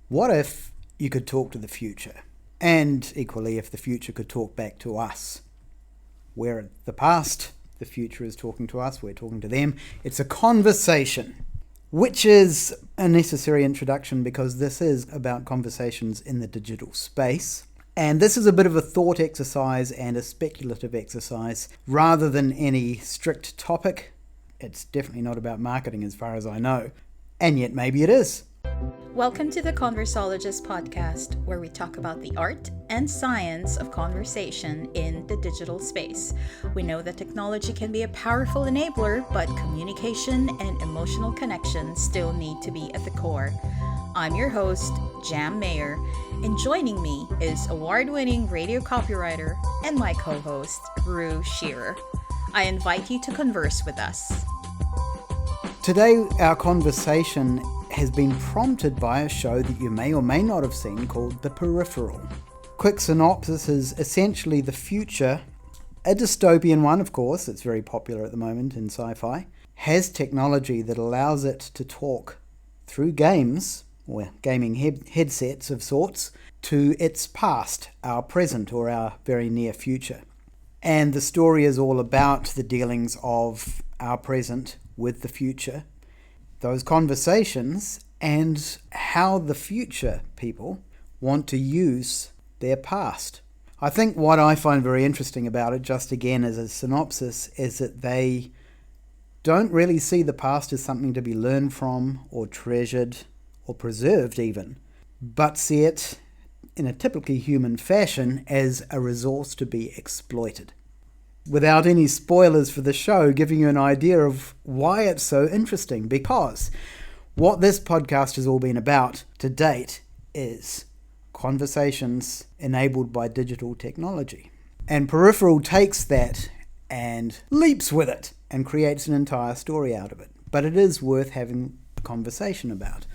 What if you could talk to the future? And equally, if the future could talk back to us? We're at the past, the future is talking to us, we're talking to them. It's a conversation, which is a necessary introduction because this is about conversations in the digital space. And this is a bit of a thought exercise and a speculative exercise rather than any strict topic. It's definitely not about marketing as far as I know. And yet maybe it is. Welcome to the Conversologist podcast, where we talk about the art and science of conversation in the digital space. We know that technology can be a powerful enabler, but communication and emotional connection still need to be at the core. I'm your host, Jam Mayer, and joining me is award-winning radio copywriter and my co-host, Rue Shearer. I invite you to converse with us. Today, our conversation has been prompted by a show that you may or may not have seen called The Peripheral. Quick synopsis is essentially the future, a dystopian one of course, it's very popular at the moment in sci-fi, has technology that allows it to talk through games, or gaming headsets of sorts, to its past, our present or our very near future. And the story is all about the dealings of our present with the future, those conversations, and how the future people want to use their past. I think what I find very interesting about it, just again as a synopsis, is that they don't really see the past as something to be learned from or treasured or preserved even, but see it in a typically human fashion as a resource to be exploited. Without any spoilers for the show, giving you an idea of why it's so interesting, because what this podcast has all been about to date is conversations enabled by digital technology. And Peripheral takes that and leaps with it and creates an entire story out of it. But it is worth having a conversation about,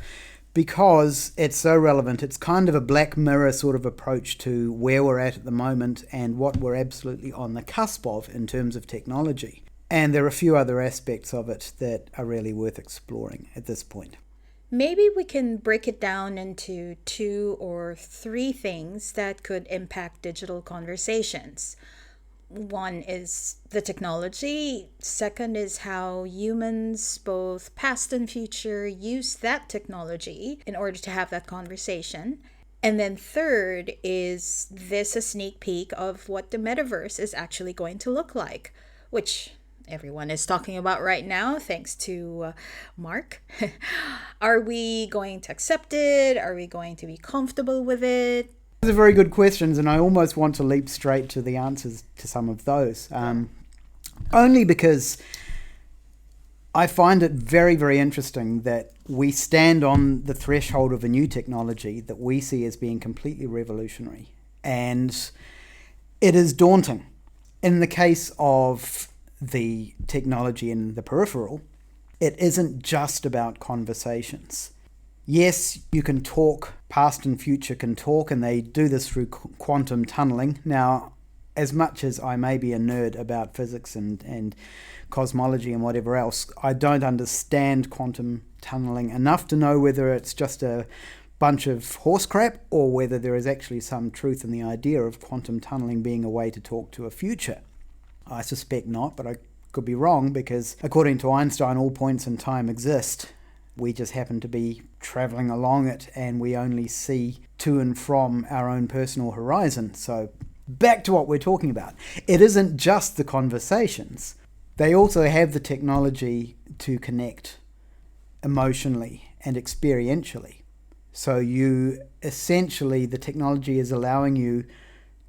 because it's so relevant. It's kind of a Black Mirror sort of approach to where we're at the moment and what we're absolutely on the cusp of in terms of technology. And there are a few other aspects of it that are really worth exploring at this point. Maybe we can break it down into 2 or 3 things that could impact digital conversations. One is the technology. Second is how humans, both past and future, use that technology in order to have that conversation. And then third is this a sneak peek of what the metaverse is actually going to look like, which everyone is talking about right now, thanks to Mark. Are we going to accept it? Are we going to be comfortable with it? Those are very good questions, and I almost want to leap straight to the answers to some of those. Only because I find it very, very interesting that we stand on the threshold of a new technology that we see as being completely revolutionary. And it is daunting. In the case of the technology in the peripheral, it isn't just about conversations. Yes, you can talk, past and future can talk, and they do this through quantum tunneling. Now, as much as I may be a nerd about physics and cosmology and whatever else, I don't understand quantum tunneling enough to know whether it's just a bunch of horse crap or whether there is actually some truth in the idea of quantum tunneling being a way to talk to a future. I suspect not, but I could be wrong, because according to Einstein, all points in time exist. We just happen to be traveling along it, and we only see to and from our own personal horizon. So back to what we're talking about. It isn't just the conversations. They also have the technology to connect emotionally and experientially. So the technology is allowing you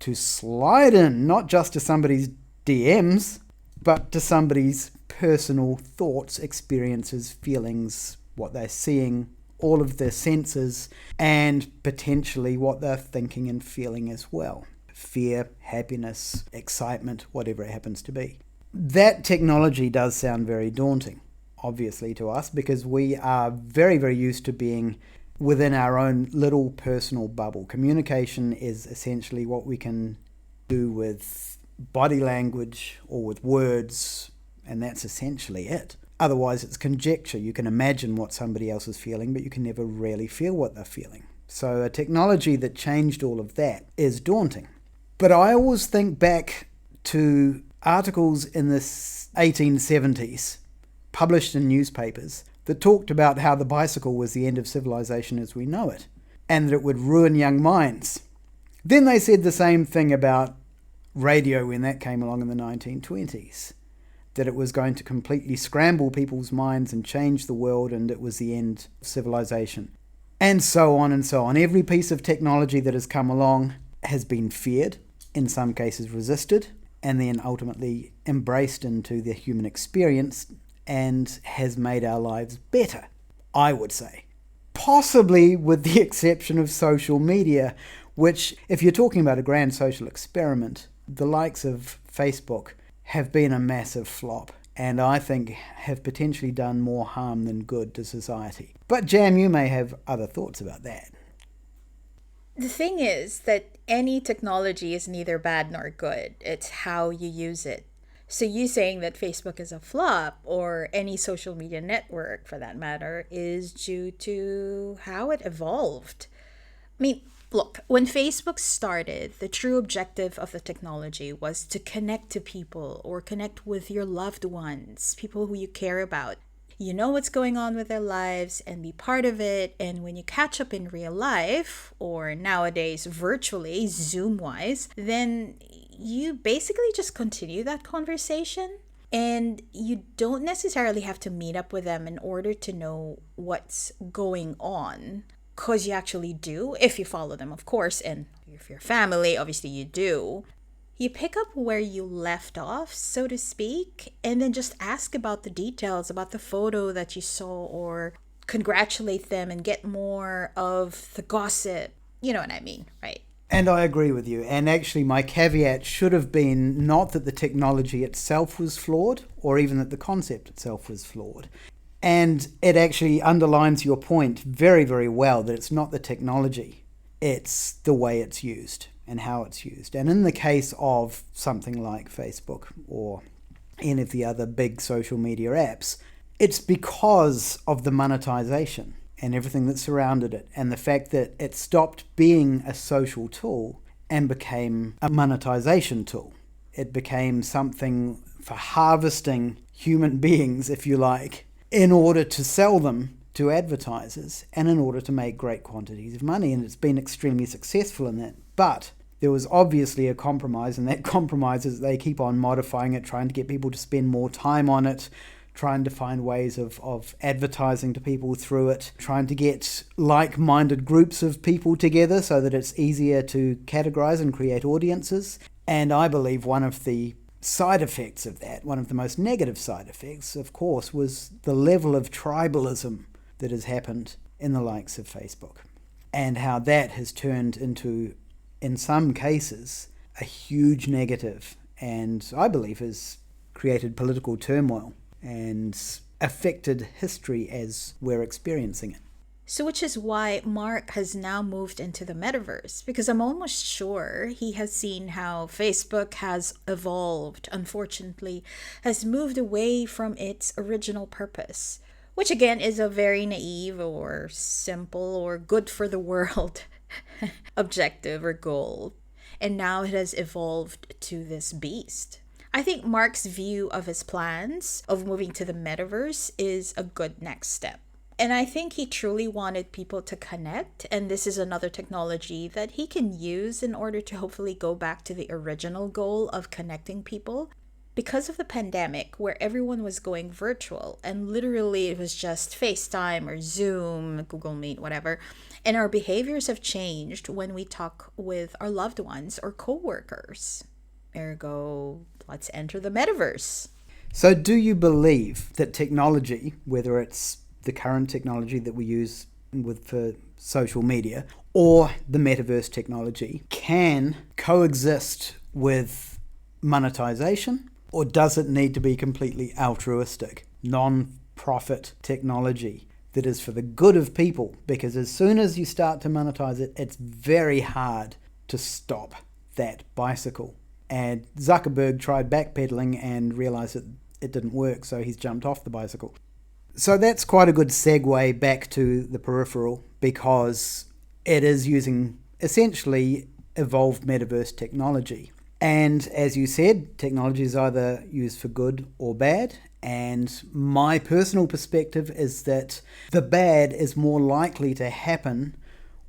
to slide in, not just to somebody's DMs, but to somebody's personal thoughts, experiences, feelings, what they're seeing, all of their senses, and potentially what they're thinking and feeling as well. Fear, happiness, excitement, whatever it happens to be. That technology does sound very daunting, obviously, to us, because we are very, very used to being within our own little personal bubble. Communication is essentially what we can do with body language or with words, and that's essentially it. Otherwise, it's conjecture. You can imagine what somebody else is feeling, but you can never really feel what they're feeling. So a technology that changed all of that is daunting. But I always think back to articles in the 1870s published in newspapers that talked about how the bicycle was the end of civilization as we know it, and that it would ruin young minds. Then they said the same thing about radio when that came along in the 1920s, that it was going to completely scramble people's minds and change the world, and it was the end of civilization. And so on and so on. Every piece of technology that has come along has been feared, in some cases resisted, and then ultimately embraced into the human experience and has made our lives better, I would say. Possibly with the exception of social media, which, if you're talking about a grand social experiment, the likes of Facebook have been a massive flop, and I think have potentially done more harm than good to society. But Jam, you may have other thoughts about that. The thing is that any technology is neither bad nor good. It's how you use it. So you saying that Facebook is a flop, or any social media network for that matter, is due to how it evolved. I mean, look, when Facebook started, the true objective of the technology was to connect to people or connect with your loved ones, people who you care about. You know what's going on with their lives and be part of it. And when you catch up in real life, or nowadays virtually, Zoom-wise, then you basically just continue that conversation. And you don't necessarily have to meet up with them in order to know what's going on. Because you actually do, if you follow them, of course, and if you're family, obviously you do. You pick up where you left off, so to speak, and then just ask about the details, about the photo that you saw, or congratulate them and get more of the gossip. You know what I mean, right? And I agree with you. And actually, my caveat should have been not that the technology itself was flawed, or even that the concept itself was flawed. And it actually underlines your point very, very well, that it's not the technology, it's the way it's used and how it's used. And in the case of something like Facebook or any of the other big social media apps, it's because of the monetization and everything that surrounded it, and the fact that it stopped being a social tool and became a monetization tool. It became something for harvesting human beings, if you like, in order to sell them to advertisers and in order to make great quantities of money. And it's been extremely successful in that. But there was obviously a compromise, and that compromise is they keep on modifying it, trying to get people to spend more time on it, trying to find ways of advertising to people through it, trying to get like-minded groups of people together so that it's easier to categorize and create audiences. And I believe one of the side effects of that, one of the most negative side effects, of course, was the level of tribalism that has happened in the likes of Facebook, and how that has turned into, in some cases, a huge negative, and I believe has created political turmoil and affected history as we're experiencing it. So which is why Mark has now moved into the metaverse, because I'm almost sure he has seen how Facebook has evolved, unfortunately, has moved away from its original purpose, which again is a very naive or simple or good for the world objective or goal. And now it has evolved to this beast. I think Mark's view of his plans of moving to the metaverse is a good next step. And I think he truly wanted people to connect, and this is another technology that he can use in order to hopefully go back to the original goal of connecting people. Because of the pandemic, where everyone was going virtual, and literally it was just FaceTime or Zoom, Google Meet, whatever, and our behaviors have changed when we talk with our loved ones or coworkers. Ergo, let's enter the metaverse. So do you believe that technology, whether it's the current technology that we use for social media or the metaverse technology, can coexist with monetization, or does it need to be completely altruistic, non-profit technology that is for the good of people? Because as soon as you start to monetize it, it's very hard to stop that bicycle. And Zuckerberg tried backpedaling and realized that it didn't work, so he's jumped off the bicycle. So that's quite a good segue back to the Peripheral, because it is using essentially evolved metaverse technology. And as you said, technology is either used for good or bad. And my personal perspective is that the bad is more likely to happen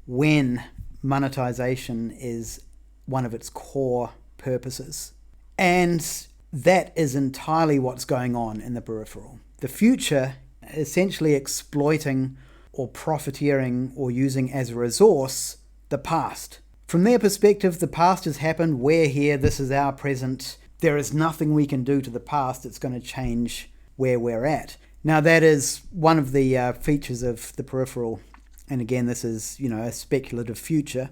when monetization is one of its core purposes. And that is entirely what's going on in the peripheral. The future, essentially exploiting or profiteering or using as a resource the past. From their perspective, the past has happened, we're here, this is our present. There is nothing we can do to the past that's going to change where we're at. Now, that is one of the features of the peripheral. And again, this is, a speculative future.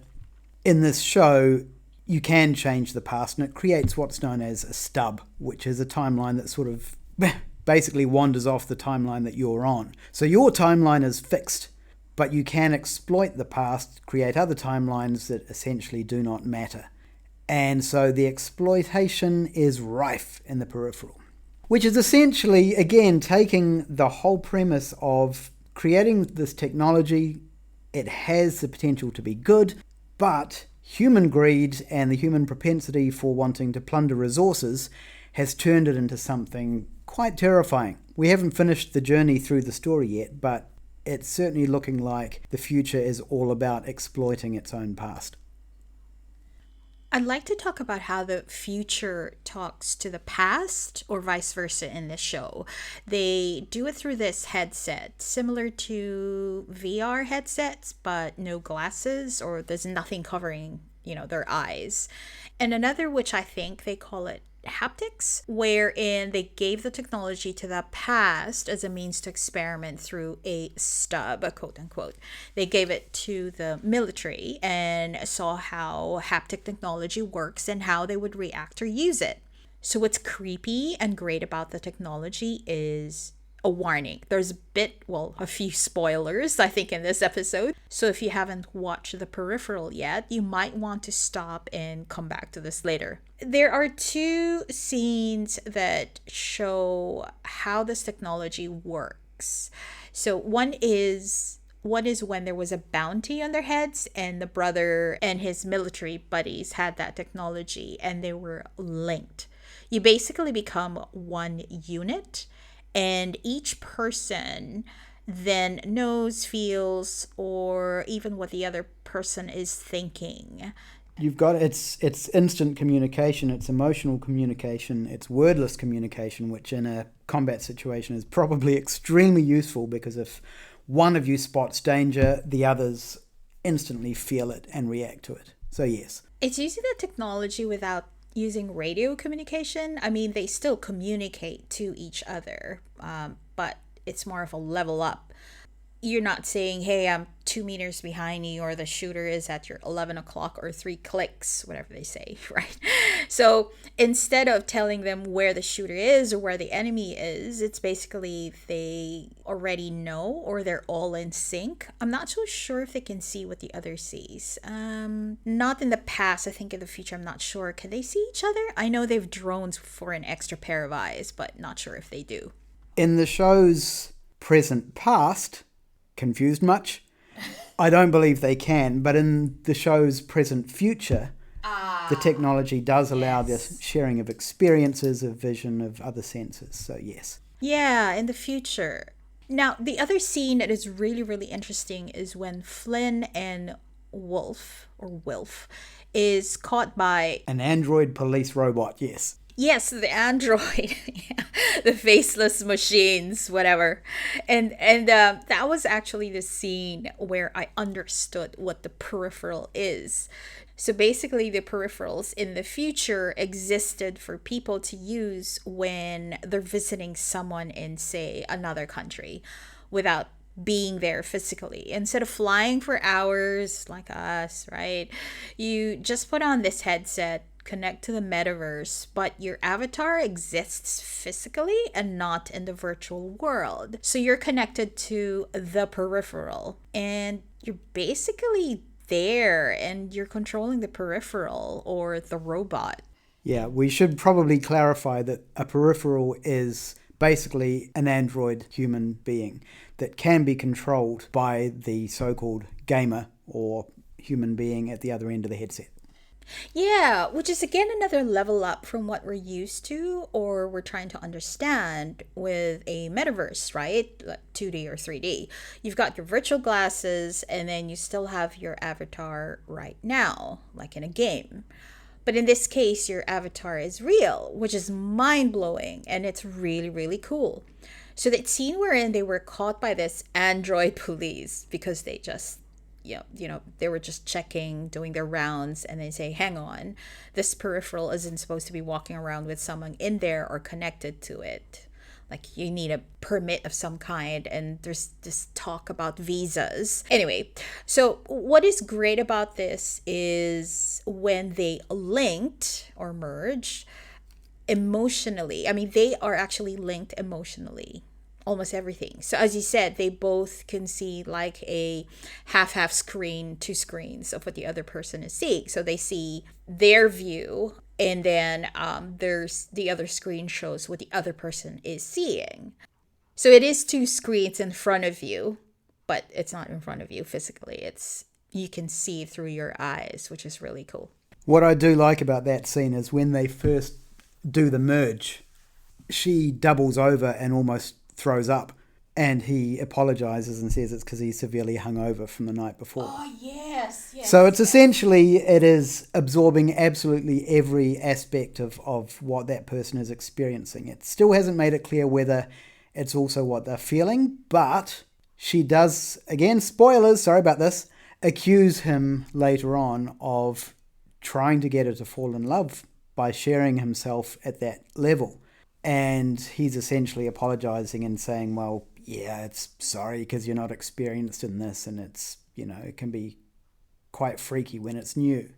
In this show, you can change the past, and it creates what's known as a stub, which is a timeline that sort of basically wanders off the timeline that you're on. So your timeline is fixed, but you can exploit the past, create other timelines that essentially do not matter. And so the exploitation is rife in the peripheral, which is essentially, again, taking the whole premise of creating this technology. It has the potential to be good, but human greed and the human propensity for wanting to plunder resources has turned it into something quite terrifying. We haven't finished the journey through the story yet, but it's certainly looking like the future is all about exploiting its own past. I'd like to talk about how the future talks to the past or vice versa in this show. They do it through this headset, similar to VR headsets, but no glasses, or there's nothing covering, their eyes. And another, which I think they call it haptics, wherein they gave the technology to the past as a means to experiment through a stub, a quote unquote. They gave it to the military and saw how haptic technology works and how they would react or use it. So what's creepy and great about the technology is a warning. There's a few spoilers, I think, in this episode. So if you haven't watched The Peripheral yet, you might want to stop and come back to this later. There are two scenes that show how this technology works. So one is when there was a bounty on their heads and the brother and his military buddies had that technology and they were linked. You basically become one unit, and each person then knows, feels, or even what the other person is thinking. You've got it's instant communication, it's emotional communication, it's wordless communication, which in a combat situation is probably extremely useful, because if one of you spots danger, the others instantly feel it and react to it. So yes. It's using the technology without using radio communication. I mean, they still communicate to each other, but it's more of a level up. You're not saying, hey, I'm 2 meters behind you, or the shooter is at your 11 o'clock or 3 clicks, whatever they say, right? So instead of telling them where the shooter is or where the enemy is, it's basically they already know, or they're all in sync. I'm not so sure if they can see what the other sees. Not in the past. I think in the future, I'm not sure. Can they see each other? I know they've drones for an extra pair of eyes, but not sure if they do. In the show's present past, confused much? I don't believe they can, but in the show's present future, the technology does allow the sharing of experiences, of vision, of other senses. So yes. Yeah, in the future. Now, the other scene that is really, really interesting is when Flynn and Wilf is caught by an android police robot, yes. Yes, the android, the faceless machines, whatever. And that was actually the scene where I understood what the peripheral is. So basically, the peripherals in the future existed for people to use when they're visiting someone in, say, another country without being there physically. Instead of flying for hours like us, right? You just put on this headset, connect to the metaverse, but your avatar exists physically and not in the virtual world. So you're connected to the peripheral and you're basically there and you're controlling the peripheral or the robot. Yeah, we should probably clarify that a peripheral is basically an android human being that can be controlled by the so-called gamer or human being at the other end of the headset. Yeah, which is again another level up from what we're used to or we're trying to understand with a metaverse, right? Like 2D or 3D. You've got your virtual glasses and then you still have your avatar right now, like in a game. But in this case, your avatar is real, which is mind blowing and it's really, really cool. So that scene wherein they were caught by this android police because they just they were just checking, doing their rounds, and they say, hang on, this peripheral isn't supposed to be walking around with someone in there or connected to it. Like, you need a permit of some kind, and there's this talk about visas. Anyway, so what is great about this is when they linked or merged emotionally. I mean, they are actually linked emotionally, almost everything. So as you said, they both can see like a half screen, two screens of what the other person is seeing. So they see their view, and then there's the other screen shows what the other person is seeing. So it is two screens in front of you, but it's not in front of you physically. It's you can see through your eyes, which is really cool. What I do like about that scene is when they first do the merge, she doubles over and almost throws up, and he apologizes and says it's because he's severely hungover from the night before. Oh, yes. So it's essentially, it is absorbing absolutely every aspect of what that person is experiencing. It still hasn't made it clear whether it's also what they're feeling, but she does, again, spoilers, sorry about this, accuse him later on of trying to get her to fall in love by sharing himself at that level. And he's essentially apologizing and saying, well, yeah, it's sorry because you're not experienced in this, and it's, it can be quite freaky when it's new.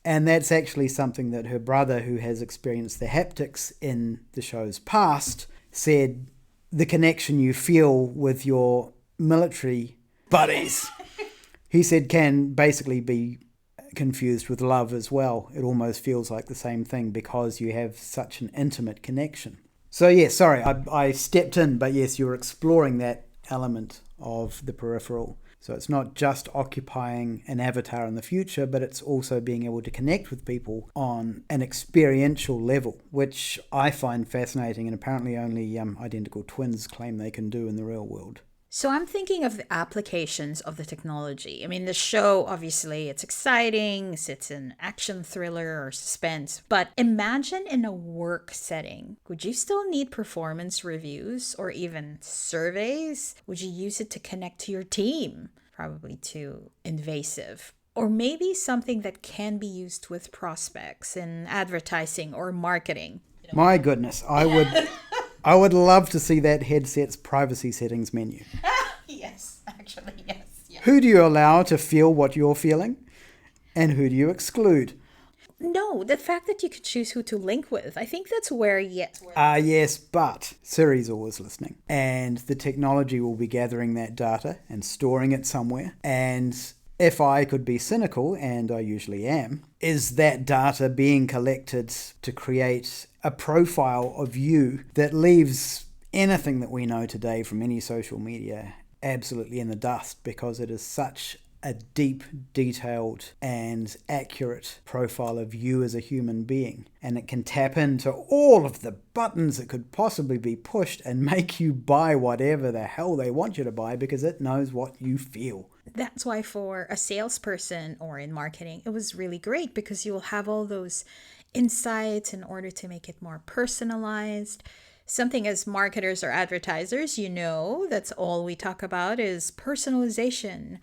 And that's actually something that her brother, who has experienced the haptics in the show's past, said the connection you feel with your military buddies, he said, can basically be confused with love as well. It almost feels like the same thing because you have such an intimate connection. So yeah, sorry, I stepped in, but yes, you're exploring that element of the peripheral. So it's not just occupying an avatar in the future, but it's also being able to connect with people on an experiential level, which I find fascinating, and apparently only identical twins claim they can do in the real world. So I'm thinking of the applications of the technology. I mean, the show, obviously, it's exciting, it's an action thriller or suspense, but imagine in a work setting, would you still need performance reviews or even surveys? Would you use it to connect to your team? Probably too invasive. Or maybe something that can be used with prospects in advertising or marketing. My goodness, I would love to see that headset's privacy settings menu. Yes, actually, yes. Yeah. Who do you allow to feel what you're feeling? And who do you exclude? No, the fact that you could choose who to link with, I think that's where, yes. Yes, but Siri's always listening. And the technology will be gathering that data and storing it somewhere. And if I could be cynical, and I usually am, is that data being collected to create a profile of you that leaves anything that we know today from any social media absolutely in the dust, because it is such a deep, detailed and accurate profile of you as a human being. And it can tap into all of the buttons that could possibly be pushed and make you buy whatever the hell they want you to buy, because it knows what you feel. That's why for a salesperson or in marketing, it was really great, because you will have all those insights in order to make it more personalized. Something as marketers or advertisers, that's all we talk about is personalization.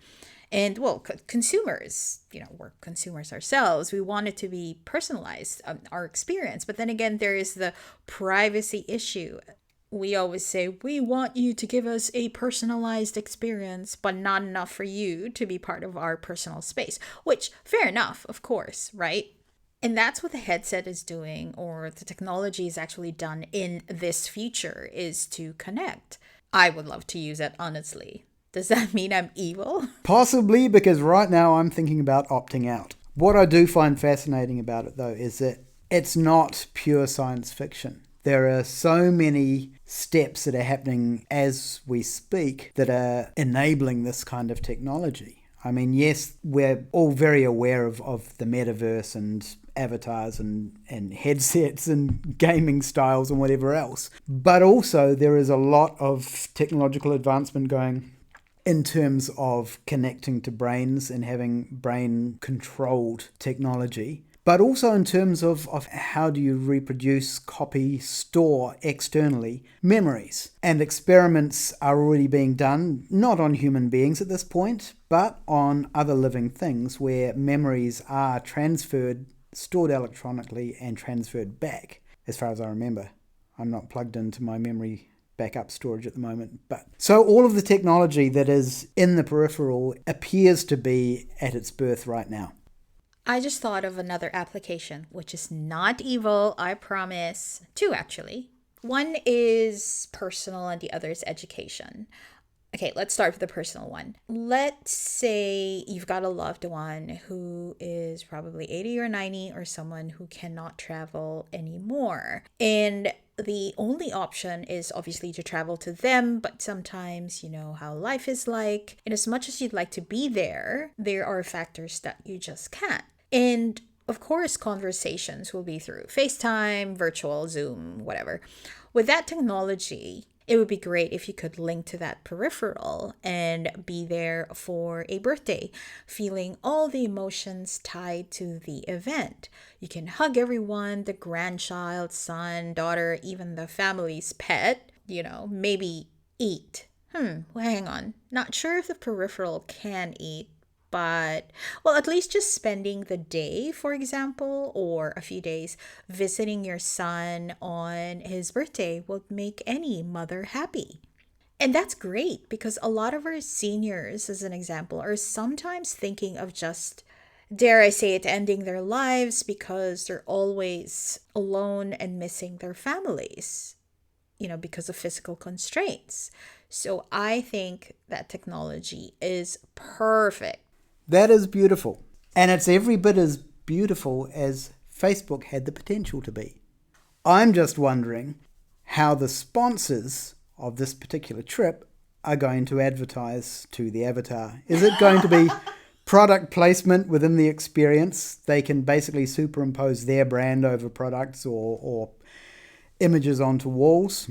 And well, consumers, we're consumers ourselves. We want it to be personalized, our experience. But then again, there is the privacy issue. We always say, we want you to give us a personalized experience, but not enough for you to be part of our personal space, which fair enough, of course, right? And that's what the headset is doing, or the technology is actually done in this future, is to connect. I would love to use it, honestly. Does that mean I'm evil? Possibly, because right now I'm thinking about opting out. What I do find fascinating about it, though, is that it's not pure science fiction. There are so many steps that are happening as we speak that are enabling this kind of technology. I mean, yes, we're all very aware of the metaverse and avatars and headsets and gaming styles and whatever else. But also there is a lot of technological advancement going in terms of connecting to brains and having brain-controlled technology. But also in terms of how do you reproduce, copy, store externally memories. And experiments are already being done, not on human beings at this point, but on other living things where memories are transferred, stored electronically, and transferred back, as far as I remember. I'm not plugged into my memory backup storage at the moment. But so all of the technology that is in the peripheral appears to be at its birth right now. I just thought of another application, which is not evil, I promise. Two, actually. One is personal and the other is education. Okay, let's start with the personal one. Let's say you've got a loved one who is probably 80 or 90 or someone who cannot travel anymore. And the only option is obviously to travel to them, but sometimes you know how life is like. And as much as you'd like to be there, there are factors that you just can't. And of course, conversations will be through FaceTime, virtual, Zoom, whatever. With that technology, it would be great if you could link to that peripheral and be there for a birthday, feeling all the emotions tied to the event. You can hug everyone, the grandchild, son, daughter, even the family's pet, maybe eat. Well, hang on. Not sure if the peripheral can eat. But, well, at least just spending the day, for example, or a few days visiting your son on his birthday will make any mother happy. And that's great because a lot of our seniors, as an example, are sometimes thinking of just, dare I say it, ending their lives because they're always alone and missing their families, because of physical constraints. So I think that technology is perfect. That is beautiful. And it's every bit as beautiful as Facebook had the potential to be. I'm just wondering how the sponsors of this particular trip are going to advertise to the avatar. Is it going to be product placement within the experience? They can basically superimpose their brand over products or images onto walls.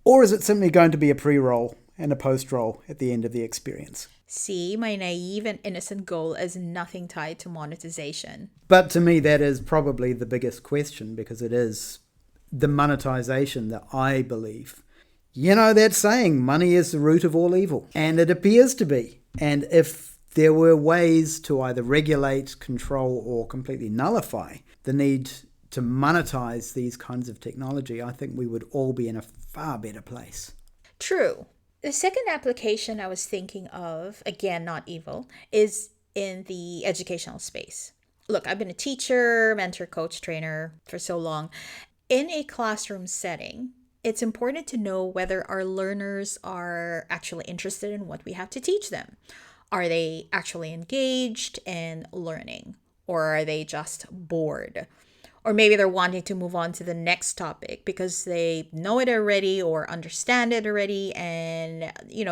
Or is it simply going to be a pre-roll and a post-roll at the end of the experience? See, my naive and innocent goal is nothing tied to monetization. But to me, that is probably the biggest question because it is the monetization that I believe. That saying, money is the root of all evil. And it appears to be. And if there were ways to either regulate, control, or completely nullify the need to monetize these kinds of technology, I think we would all be in a far better place. True. The second application I was thinking of, again, not evil, is in the educational space. Look, I've been a teacher, mentor, coach, trainer for so long. In a classroom setting, it's important to know whether our learners are actually interested in what we have to teach them. Are they actually engaged in learning? Or are they just bored? Or maybe they're wanting to move on to the next topic because they know it already or understand it already. And,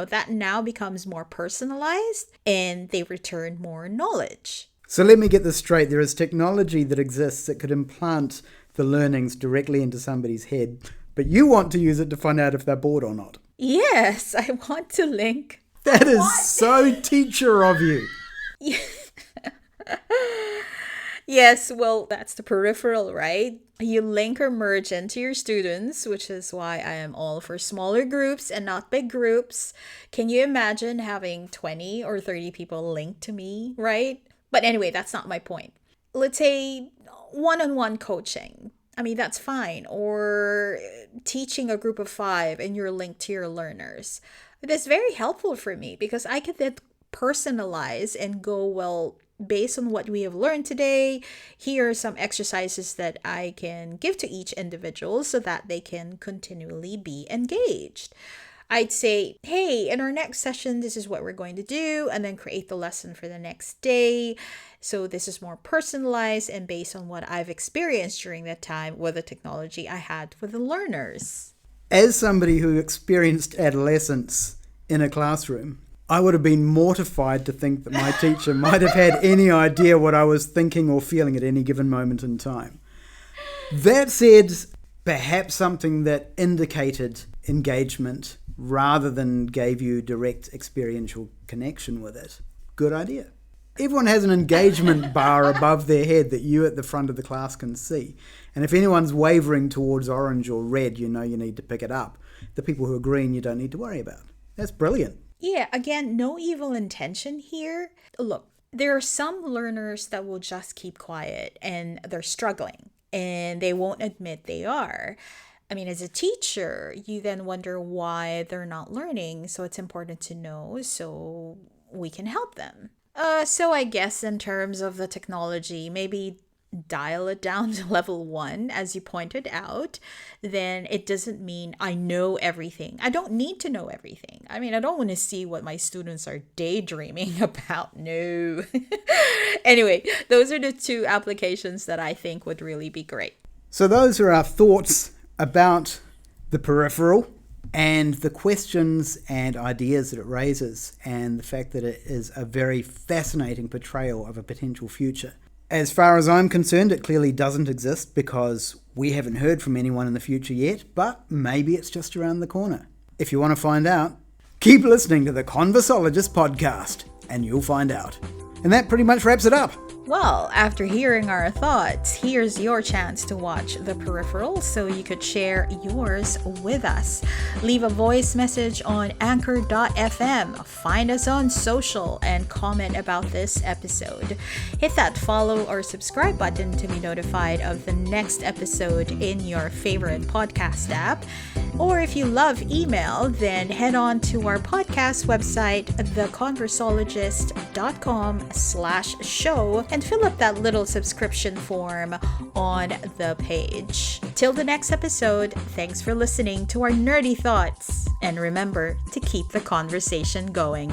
that now becomes more personalized and they return more knowledge. So let me get this straight. There is technology that exists that could implant the learnings directly into somebody's head, but you want to use it to find out if they're bored or not. Yes, I want to link. That is so teacher of you. Yes, well, that's the peripheral, right? You link or merge into your students, which is why I am all for smaller groups and not big groups. Can you imagine having 20 or 30 people linked to me, right? But anyway, that's not my point. Let's say one-on-one coaching. I mean, that's fine. Or teaching a group of 5 and you're linked to your learners. That's very helpful for me because I can then personalize and go, well, based on what we have learned today, here are some exercises that I can give to each individual so that they can continually be engaged. I'd say, hey, in our next session, this is what we're going to do, and then create the lesson for the next day. So this is more personalized and based on what I've experienced during that time with the technology I had with the learners. As somebody who experienced adolescence in a classroom, I would have been mortified to think that my teacher might have had any idea what I was thinking or feeling at any given moment in time. That said, perhaps something that indicated engagement rather than gave you direct experiential connection with it. Good idea. Everyone has an engagement bar above their head that you at the front of the class can see. And if anyone's wavering towards orange or red, you know you need to pick it up. The people who are green, you don't need to worry about. That's brilliant. Yeah, again, no evil intention here. Look, there are some learners that will just keep quiet and they're struggling and they won't admit they are. I mean, as a teacher, you then wonder why they're not learning. So it's important to know so we can help them. So I guess in terms of the technology, maybe dial it down to level 1, as you pointed out. Then it doesn't mean I know everything. I don't need to know everything. I mean, I don't want to see what my students are daydreaming about. No. Anyway, those are the 2 applications that I think would really be great. So those are our thoughts about the peripheral and the questions and ideas that it raises, and the fact that it is a very fascinating portrayal of a potential future. As far as I'm concerned, it clearly doesn't exist because we haven't heard from anyone in the future yet, but maybe it's just around the corner. If you want to find out, keep listening to the Conversologist podcast and you'll find out. And that pretty much wraps it up. Well, after hearing our thoughts, here's your chance to watch The Peripheral so you could share yours with us. Leave a voice message on anchor.fm, find us on social, and comment about this episode. Hit that follow or subscribe button to be notified of the next episode in your favorite podcast app. Or if you love email, then head on to our podcast website, theconversologist.com/show, and fill up that little subscription form on the page. Till the next episode, thanks for listening to our nerdy thoughts. And remember to keep the conversation going.